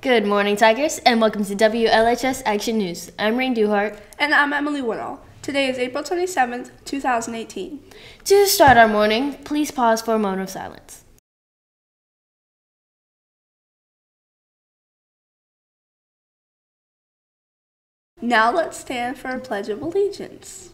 Good morning, Tigers, and welcome to WLHS Action News. I'm Rain Duhart. And I'm Emily Woodall. Today is April 27th, 2018. To start our morning, please pause for a moment of silence. Now let's stand for a Pledge of Allegiance.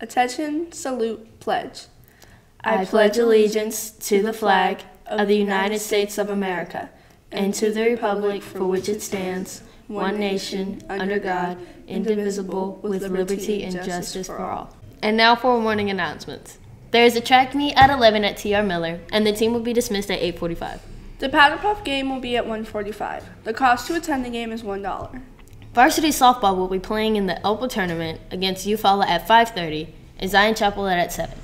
Attention, salute, pledge. I pledge allegiance to the flag of the United States of America and to the republic for which it stands, one nation, under God, indivisible, with liberty and justice for all. And now for morning announcements. There is a track meet at 11 at T.R. Miller, and the team will be dismissed at 8:45. The Powder Puff game will be at 1:45. The cost to attend the game is $1. Varsity softball will be playing in the Elbow Tournament against Eufaula at 5:30 and Zion Chapel at 7.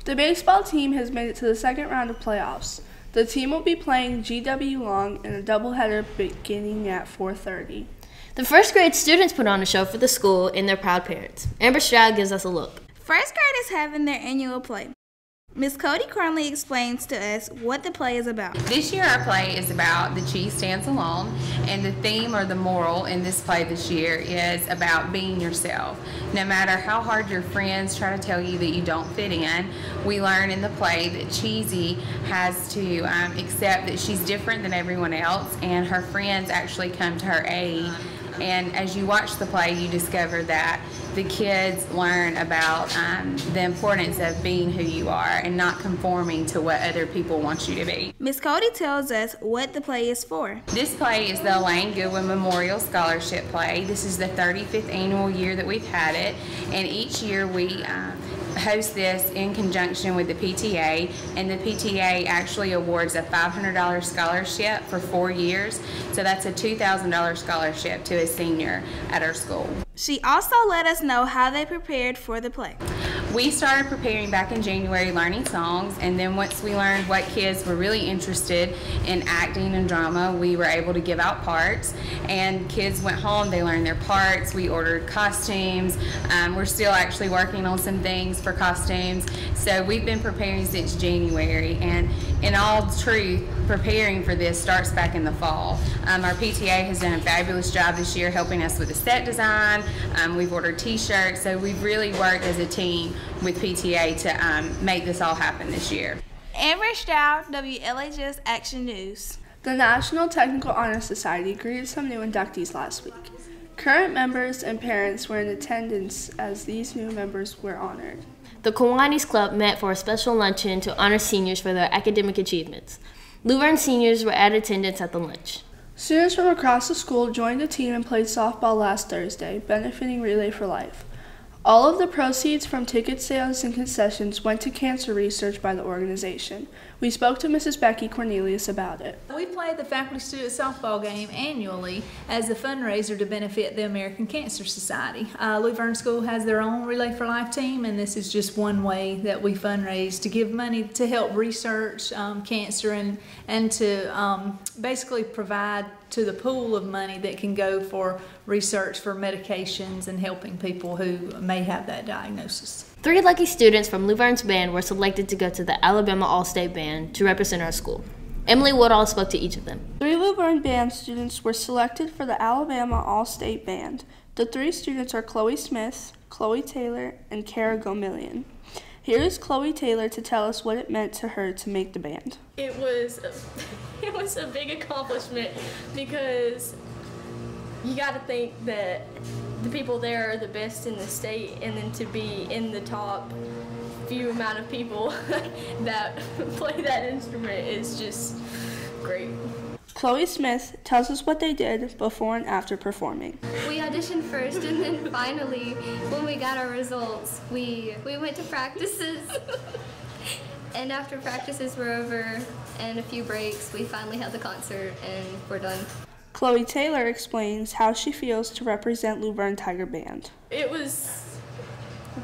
The baseball team has made it to the second round of playoffs. The team will be playing GW Long in a doubleheader beginning at 4:30. The first grade students put on a show for the school and their proud parents. Amber Stroud gives us a look. First grade is having their annual play. Miss Cody currently explains to us what the play is about. This year our play is about The Cheese Stands Alone, and the theme or the moral in this play this year is about being yourself. No matter how hard your friends try to tell you that you don't fit in, we learn in the play that Cheesy has to accept that she's different than everyone else, and her friends actually come to her aid. And as you watch the play, you discover that the kids learn about the importance of being who you are and not conforming to what other people want you to be. Miss Cody tells us what the play is for. This play is the Elaine Goodwin Memorial Scholarship Play. This is the 35th annual year that we've had it, and each year we host this in conjunction with the PTA, and the PTA actually awards a $500 scholarship for 4 years, so that's a $2,000 scholarship to a senior at our school. She also let us know how they prepared for the play. We started preparing back in January, learning songs, and then once we learned what kids were really interested in acting and drama, we were able to give out parts, and kids went home, they learned their parts, we ordered costumes, we're still actually working on some things for costumes, so we've been preparing since January, and in all truth, preparing for this starts back in the fall. Our PTA has done a fabulous job this year helping us with the set design. We've ordered t-shirts, so we've really worked as a team with PTA to make this all happen this year. Amber Stroud, WLHS Action News. The National Technical Honor Society greeted some new inductees last week. Current members and parents were in attendance as these new members were honored. The Kiwanis Club met for a special luncheon to honor seniors for their academic achievements. Luverne seniors were at attendance at the lunch. Students from across the school joined the team and played softball last Thursday, benefiting Relay for Life. All of the proceeds from ticket sales and concessions went to cancer research by the organization. We spoke to Mrs. Becky Cornelius about it. We play the faculty student softball game annually as a fundraiser to benefit the American Cancer Society. Luverne School has their own Relay for Life team, and this is just one way that we fundraise to give money to help research cancer and to basically provide to the pool of money that can go for research for medications and helping people who may have that diagnosis. 3 lucky students from Luverne's band were selected to go to the Alabama All-State Band to represent our school. Emily Woodall spoke to each of them. 3 Luverne band students were selected for the Alabama All-State Band. The 3 students are Chloe Smith, Chloe Taylor, and Kara Gomillion. Here is Chloe Taylor to tell us what it meant to her to make the band. It was a big accomplishment because you got to think that the people there are the best in the state, and then to be in the top few amount of people that play that instrument is just great. Chloe Smith tells us what they did before and after performing. We auditioned first, and then finally, when we got our results, we went to practices. And after practices were over and a few breaks, we finally had the concert and we're done. Chloe Taylor explains how she feels to represent Luverne Tiger Band. It was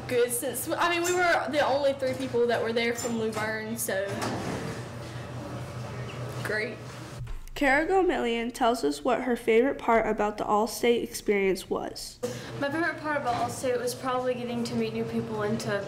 good since, we were the only 3 people that were there from Luverne, so great. Kara Gomillion tells us what her favorite part about the All-State experience was. My favorite part about All-State was probably getting to meet new people and to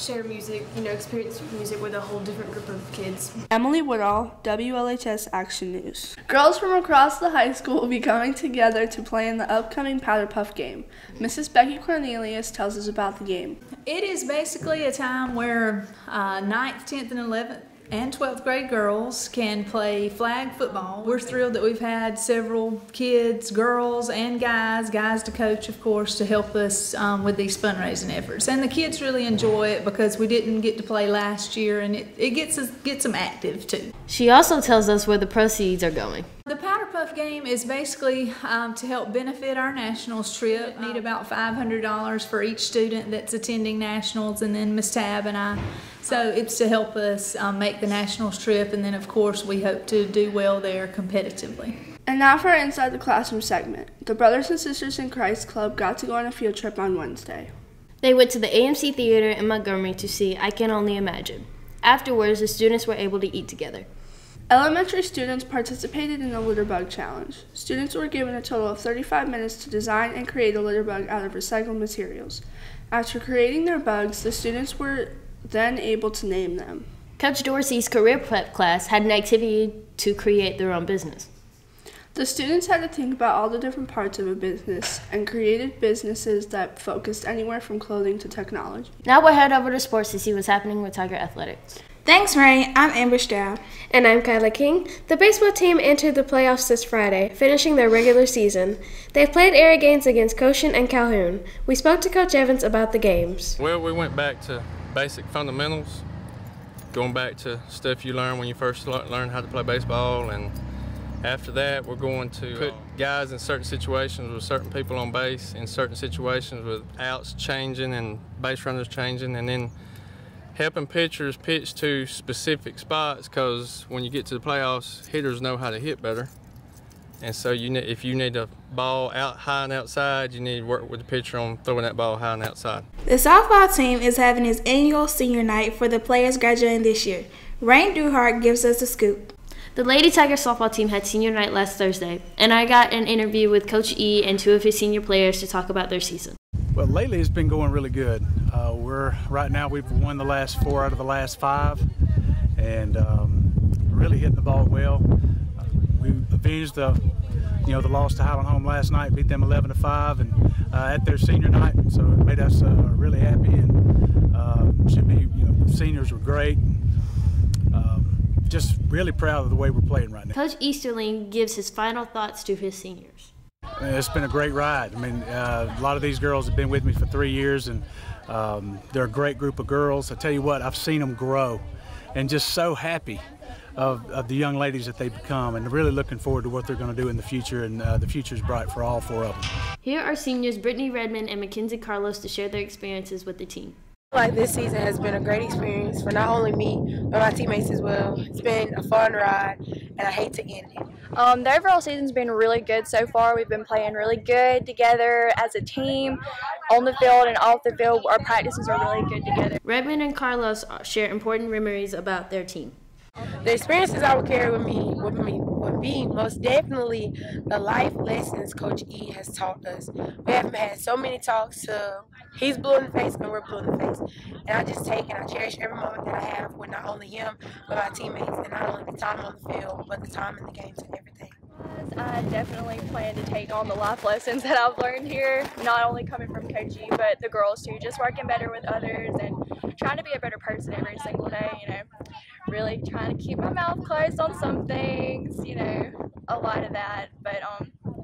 share music, experience music with a whole different group of kids. Emily Woodall, WLHS Action News. Girls from across the high school will be coming together to play in the upcoming Powder Puff game. Mrs. Becky Cornelius tells us about the game. It is basically a time where 9th, 10th, and 11th and 12th grade girls can play flag football. We're thrilled that we've had several kids, girls and guys to coach, of course, to help us with these fundraising efforts. And the kids really enjoy it because we didn't get to play last year, and it gets them active too. She also tells us where the proceeds are going. The Powder Puff game is basically to help benefit our nationals trip. Need about $500 for each student that's attending nationals, and then Miss Tab and I. So it's to help us make the nationals trip, and then of course we hope to do well there competitively. And now for our Inside the Classroom segment. The Brothers and Sisters in Christ Club got to go on a field trip on Wednesday. They went to the AMC Theater in Montgomery to see I Can Only Imagine. Afterwards, the students were able to eat together. Elementary students participated in the Litter Bug Challenge. Students were given a total of 35 minutes to design and create a litter bug out of recycled materials. After creating their bugs, the students were then able to name them. Coach Dorsey's career prep class had an activity to create their own business. The students had to think about all the different parts of a business and created businesses that focused anywhere from clothing to technology. Now we'll head over to sports to see what's happening with Tiger Athletics. Thanks, Ray. I'm Amber Stroud. And I'm Kyla King. The baseball team entered the playoffs this Friday, finishing their regular season. They played area games against Goshen and Calhoun. We spoke to Coach Evans about the games. Well, we went back to basic fundamentals, going back to stuff you learn when you first learn how to play baseball, and after that we're going to put guys in certain situations with certain people on base, in certain situations with outs changing and base runners changing, and then helping pitchers pitch to specific spots, because when you get to the playoffs, hitters know how to hit better. And so if you need a ball out high and outside, you need to work with the pitcher on throwing that ball high and outside. The softball team is having its annual senior night for the players graduating this year. Rain Duhart gives us the scoop. The Lady Tiger softball team had senior night last Thursday, and I got an interview with Coach E and two of his senior players to talk about their season. Well, lately it's been going really good. Right now we've won the last 4 out of the last 5, and really hitting the ball well. We avenged the loss to Highland Home last night, beat them 11-5, and at their senior night, so it made us really happy. And should be, the seniors were great. Just really proud of the way we're playing right now. Coach Easterling gives his final thoughts to his seniors. It's been a great ride. I mean, a lot of these girls have been with me for 3 years, and they're a great group of girls. I tell you what, I've seen them grow, and just so happy of the young ladies that they've become, and really looking forward to what they're going to do in the future, and the future's bright for all 4 of them. Here are seniors Brittany Redmond and Mackenzie Carlos to share their experiences with the team. Like, this season has been a great experience for not only me, but my teammates as well. It's been a fun ride, and I hate to end it. The overall season's been really good so far. We've been playing really good together as a team, on the field and off the field. Our practices are really good together. Redmond and Carlos share important memories about their team. The experiences I would carry with me would be most definitely the life lessons Coach E has taught us. We haven't had so many talks. He's blue in the face and we're blue in the face. And I just take and I cherish every moment that I have with not only him, but my teammates, and not only the time on the field, but the time in the games and everything. I definitely plan to take on the life lessons that I've learned here, not only coming from Coach E, but the girls too, just working better with others and trying to be a better person every single day, really trying to keep my mouth closed on some things, a lot of that, but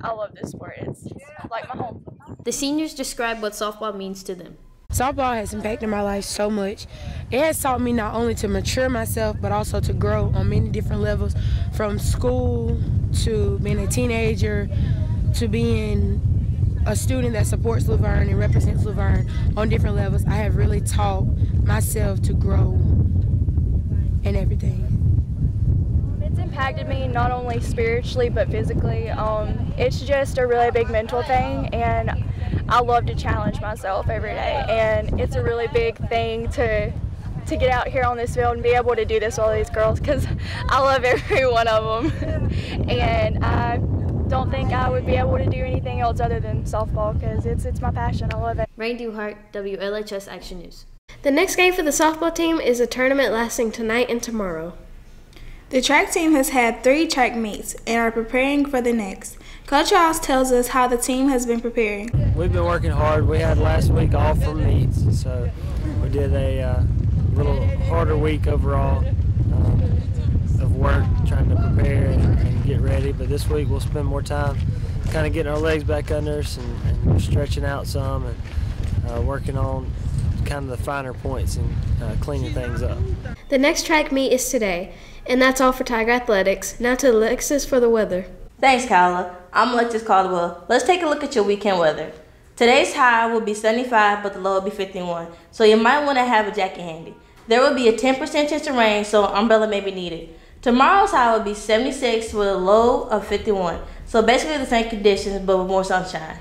I love this sport. It's like my home. The seniors describe what softball means to them. Softball has impacted my life so much. It has taught me not only to mature myself, but also to grow on many different levels, from school to being a teenager to being a student that supports Laverne and represents Laverne on different levels. I have really taught myself to grow in everything. It's impacted me not only spiritually but physically. It's just a really big mental thing, and I love to challenge myself every day, and it's a really big thing to get out here on this field and be able to do this with all these girls, because I love every one of them. And I don't think I would be able to do anything else other than softball, because it's my passion. I love it. Rain Duhart, WLHS Action News. The next game for the softball team is a tournament lasting tonight and tomorrow. The track team has had 3 track meets and are preparing for the next. Coach Ross tells us how the team has been preparing. We've been working hard. We had last week off from meets, so we did a little harder week overall of work, trying to prepare and get ready. But this week we'll spend more time kind of getting our legs back under us and stretching out some and working on kind of the finer points and cleaning things up. The next track meet is today, and that's all for Tiger Athletics. Now to Alexis for the weather. Thanks, Kyla. I'm Alexis Caldwell. Let's take a look at your weekend weather. Today's high will be 75, but the low will be 51, so you might want to have a jacket handy. There will be a 10% chance of rain, so an umbrella may be needed. Tomorrow's high will be 76 with a low of 51, so basically the same conditions, but with more sunshine.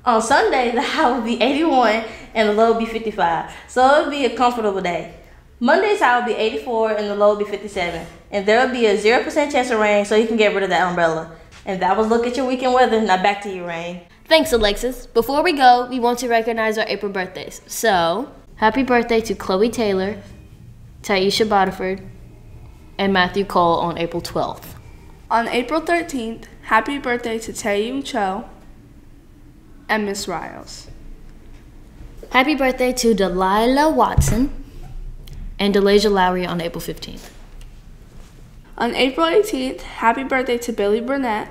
On Sunday, the high will be 81 and the low will be 55, so it will be a comfortable day. Monday's high will be 84 and the low will be 57, and there will be a 0% chance of rain, so you can get rid of that umbrella. And that was Look at Your Weekend Weather. Now back to you, Rain. Thanks, Alexis. Before we go, we want to recognize our April birthdays. So, happy birthday to Chloe Taylor, Taisha Bodiford, and Matthew Cole on April 12th. On April 13th, happy birthday to Taeyung Cho and Miss Riles. Happy birthday to Delilah Watson and Delasia Lowry on April 15th. On April 18th, happy birthday to Billy Burnett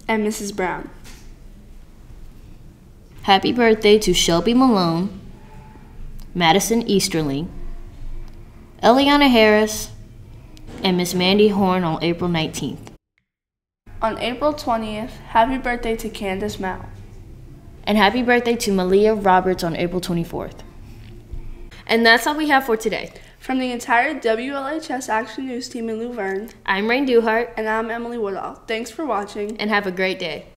and Mrs. Brown. Happy birthday to Shelby Malone, Madison Easterling, Eliana Harris, and Miss Mandy Horn on April 19th. On April 20th, happy birthday to Candace Mao. And happy birthday to Malia Roberts on April 24th. And that's all we have for today. From the entire WLHS Action News team in Luverne, I'm Rain Duhart. And I'm Emily Woodall. Thanks for watching. And have a great day.